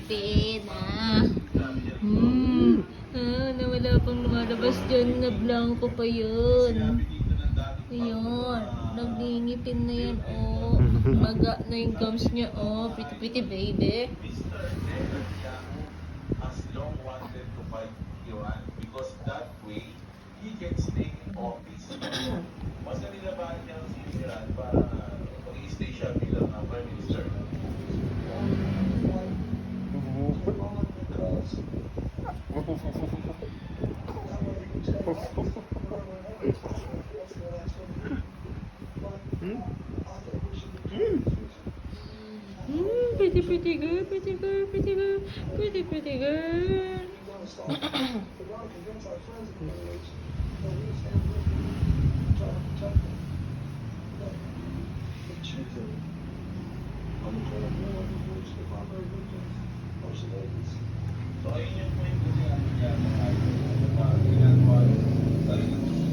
pretty na. Nawala pang lumalabas dyan na blanco pa yun. Ayun, nagdingipin na yan, oh. Maga na yung gums niya, oh. Pretty pretty baby. As long wanted to fight Iran because that way he can stay in office. Mas nililabanan niya si Iran para mag-stay siya bilang Prime Minister. Pretty pretty girl, pretty girl, pretty girl, pretty pretty girl. So ayun